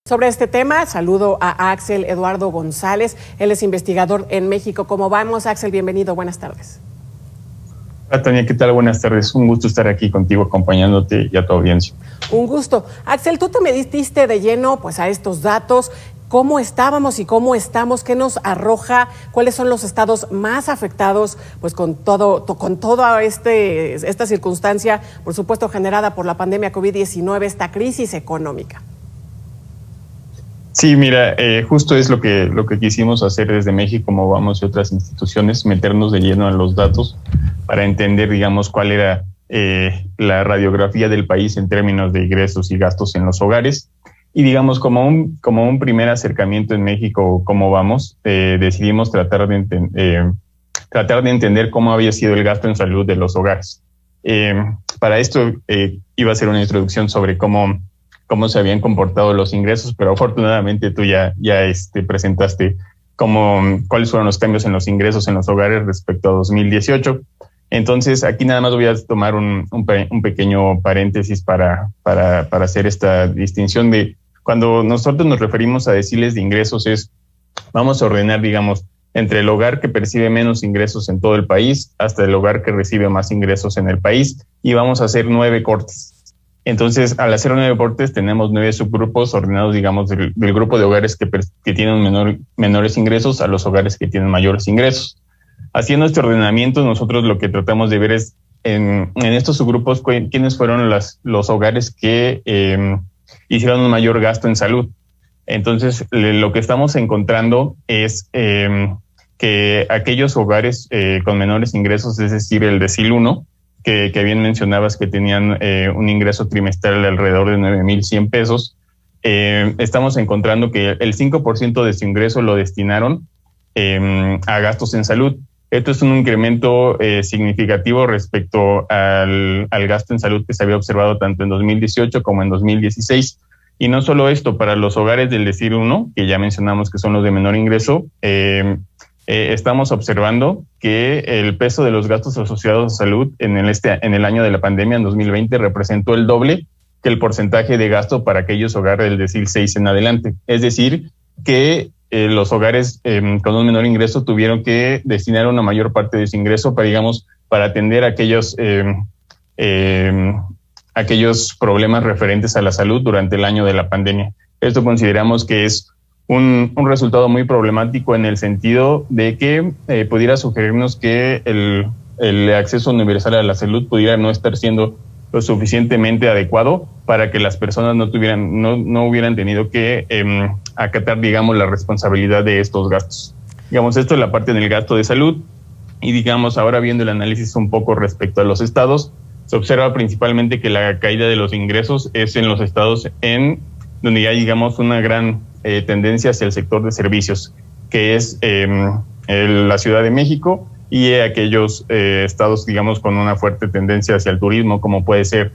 Sobre este tema, saludo a Axel Eduardo González. Él es investigador en México. ¿Cómo vamos, Axel? Bienvenido. Buenas tardes. Hola, Tania, ¿qué tal? Buenas tardes. Un gusto estar aquí contigo, acompañándote y a tu audiencia. Un gusto. Axel, tú te metiste de lleno pues, a estos datos. ¿Cómo estábamos y cómo estamos? ¿Qué nos arroja? ¿Cuáles son los estados más afectados pues, con toda esta circunstancia, por supuesto, generada por la pandemia COVID-19, esta crisis económica? Sí, mira, justo es lo que quisimos hacer desde México, como vamos y otras instituciones, meternos de lleno a los datos para entender, digamos, cuál era la radiografía del país en términos de ingresos y gastos en los hogares. Y digamos, como un primer acercamiento en México, cómo vamos, decidimos tratar de entender cómo había sido el gasto en salud de los hogares. Para esto iba a ser una introducción sobre cómo se habían comportado los ingresos, pero afortunadamente tú ya presentaste cuáles fueron los cambios en los ingresos en los hogares respecto a 2018. Entonces, aquí nada más voy a tomar un pequeño paréntesis para hacer esta distinción de cuando nosotros nos referimos a deciles de ingresos vamos a ordenar, digamos, entre el hogar que percibe menos ingresos en todo el país hasta el hogar que recibe más ingresos en el país y vamos a hacer 9 cortes. Entonces, al hacer 9 cortes, tenemos 9 subgrupos ordenados, digamos, del grupo de hogares que tienen menores ingresos a los hogares que tienen mayores ingresos. Haciendo este ordenamiento, nosotros lo que tratamos de ver es en estos subgrupos quiénes fueron los hogares que hicieron un mayor gasto en salud. Entonces, lo que estamos encontrando es que aquellos hogares con menores ingresos, es decir, el decil 1, que bien mencionabas que tenían un ingreso trimestral de alrededor de 9,100 pesos, estamos encontrando que el 5% de su ingreso lo destinaron a gastos en salud. Esto es un incremento significativo respecto al gasto en salud que se había observado tanto en 2018 como en 2016. Y no solo esto, para los hogares del decil 1, que ya mencionamos que son los de menor ingreso, estamos observando que el peso de los gastos asociados a salud en el año de la pandemia, en 2020, representó el doble que el porcentaje de gasto para aquellos hogares del decil 6 en adelante. Es decir, que los hogares con un menor ingreso tuvieron que destinar una mayor parte de su ingreso para atender aquellos problemas referentes a la salud durante el año de la pandemia. Esto consideramos que es un resultado muy problemático en el sentido de que pudiera sugerirnos que el acceso universal a la salud pudiera no estar siendo lo suficientemente adecuado para que las personas no hubieran tenido que acatar, digamos, la responsabilidad de estos gastos. Digamos, esto es la parte del gasto de salud y, digamos, ahora viendo el análisis un poco respecto a los estados, se observa principalmente que la caída de los ingresos es en los estados donde ya, digamos, una gran tendencia hacia el sector de servicios, que es la Ciudad de México y aquellos estados, digamos, con una fuerte tendencia hacia el turismo, como puede ser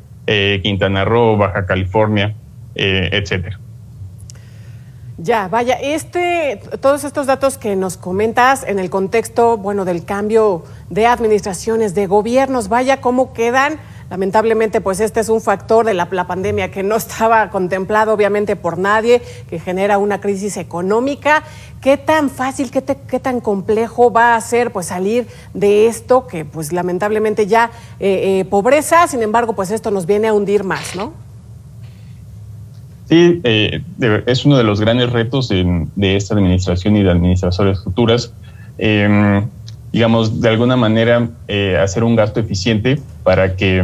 Quintana Roo, Baja California, etcétera. Ya, vaya, todos estos datos que nos comentas en el contexto, bueno, del cambio de administraciones, de gobiernos, vaya cómo quedan. Lamentablemente, pues este es un factor de la pandemia que no estaba contemplado obviamente por nadie, que genera una crisis económica. ¿Qué tan fácil, qué tan complejo va a ser pues salir de esto que pues lamentablemente ya pobreza, sin embargo, pues esto nos viene a hundir más, ¿no? Sí, es uno de los grandes retos de esta administración y de administraciones futuras. Digamos, de alguna manera hacer un gasto eficiente para que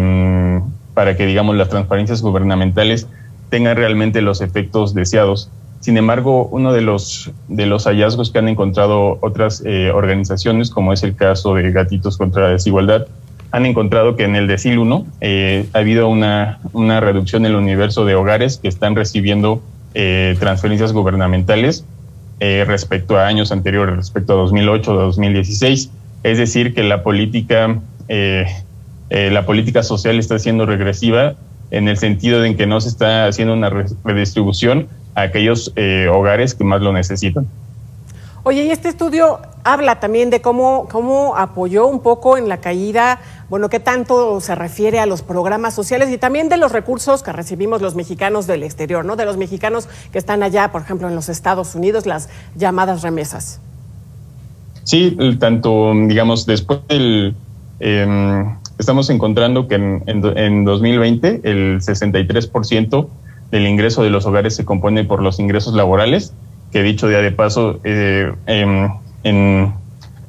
digamos, las transparencias gubernamentales tengan realmente los efectos deseados. Sin embargo, uno de los hallazgos que han encontrado otras organizaciones, como es el caso de Gatitos contra la Desigualdad, han encontrado que en el decil 1 ha habido una reducción en el universo de hogares que están recibiendo transferencias gubernamentales respecto a años anteriores, respecto a 2008 o 2016. Es decir, que la política social está siendo regresiva en el sentido de que no se está haciendo una redistribución a aquellos hogares que más lo necesitan. Oye, y este estudio habla también de cómo apoyó un poco en la caída, bueno, qué tanto se refiere a los programas sociales y también de los recursos que recibimos los mexicanos del exterior, ¿no? De los mexicanos que están allá, por ejemplo, en los Estados Unidos, las llamadas remesas. Sí, tanto, digamos, después del... estamos encontrando que en 2020 el 63% del ingreso de los hogares se compone por los ingresos laborales, que dicho día de paso, en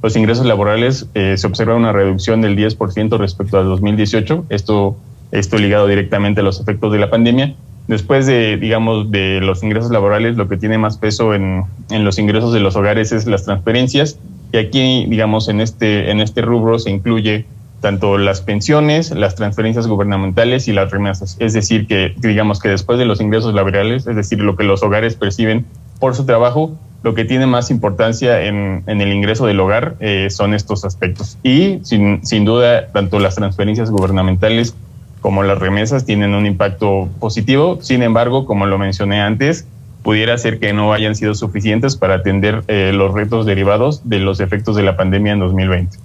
los ingresos laborales se observa una reducción del 10% respecto al 2018, esto ligado directamente a los efectos de la pandemia. Después de, digamos, de los ingresos laborales, lo que tiene más peso en los ingresos de los hogares es las transferencias, y aquí, digamos, en este rubro se incluye tanto las pensiones, las transferencias gubernamentales y las remesas. Es decir, que digamos que después de los ingresos laborales, es decir, lo que los hogares perciben por su trabajo, lo que tiene más importancia en el ingreso del hogar son estos aspectos. Y sin duda, tanto las transferencias gubernamentales como las remesas tienen un impacto positivo. Sin embargo, como lo mencioné antes, pudiera ser que no hayan sido suficientes para atender los retos derivados de los efectos de la pandemia en 2020.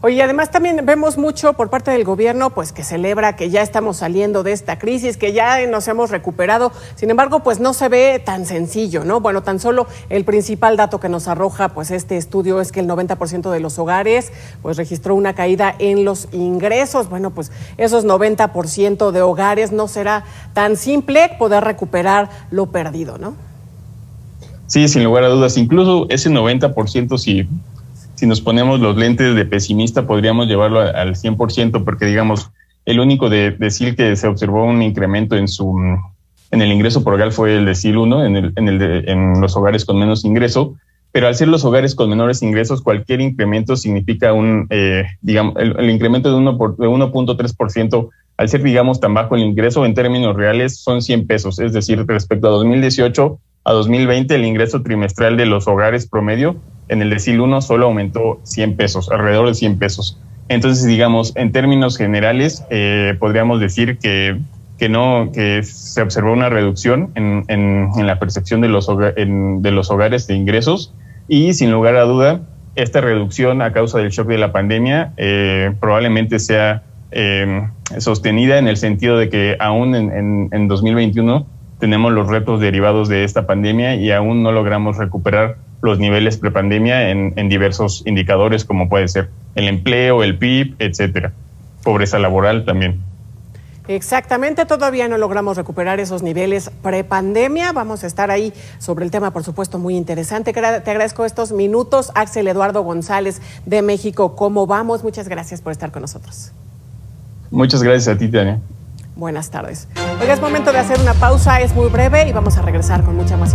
Oye, además también vemos mucho por parte del gobierno, pues que celebra que ya estamos saliendo de esta crisis, que ya nos hemos recuperado. Sin embargo, pues no se ve tan sencillo, ¿no? Bueno, tan solo el principal dato que nos arroja pues este estudio es que el 90% de los hogares pues registró una caída en los ingresos. Bueno, pues esos 90% de hogares no será tan simple poder recuperar lo perdido, ¿no? Sí, sin lugar a dudas. Incluso ese 90%, si nos ponemos los lentes de pesimista, podríamos llevarlo al 100%, porque digamos, el único de decir que se observó un incremento en el ingreso por hogar fue el decil 1, en los hogares con menos ingreso, pero al ser los hogares con menores ingresos, cualquier incremento significa el incremento de 1.3%, al ser, digamos, tan bajo el ingreso, en términos reales son 100 pesos, es decir, respecto a 2018 a 2020, el ingreso trimestral de los hogares promedio en el decil 1 solo aumentó 100 pesos, alrededor de 100 pesos. Entonces, digamos, en términos generales, podríamos decir que se observó una reducción en la percepción de los hogares de ingresos, y sin lugar a duda, esta reducción a causa del shock de la pandemia probablemente sea sostenida, en el sentido de que aún en 2021 tenemos los retos derivados de esta pandemia y aún no logramos recuperar los niveles prepandemia en diversos indicadores, como puede ser el empleo, el PIB, etcétera. Pobreza laboral también. Exactamente, todavía no logramos recuperar esos niveles prepandemia. Vamos a estar ahí sobre el tema, por supuesto, muy interesante. Te agradezco estos minutos. Axel Eduardo González de México, ¿cómo vamos? Muchas gracias por estar con nosotros. Muchas gracias a ti, Tania. Buenas tardes. Oiga, es momento de hacer una pausa, es muy breve y vamos a regresar con mucha más información.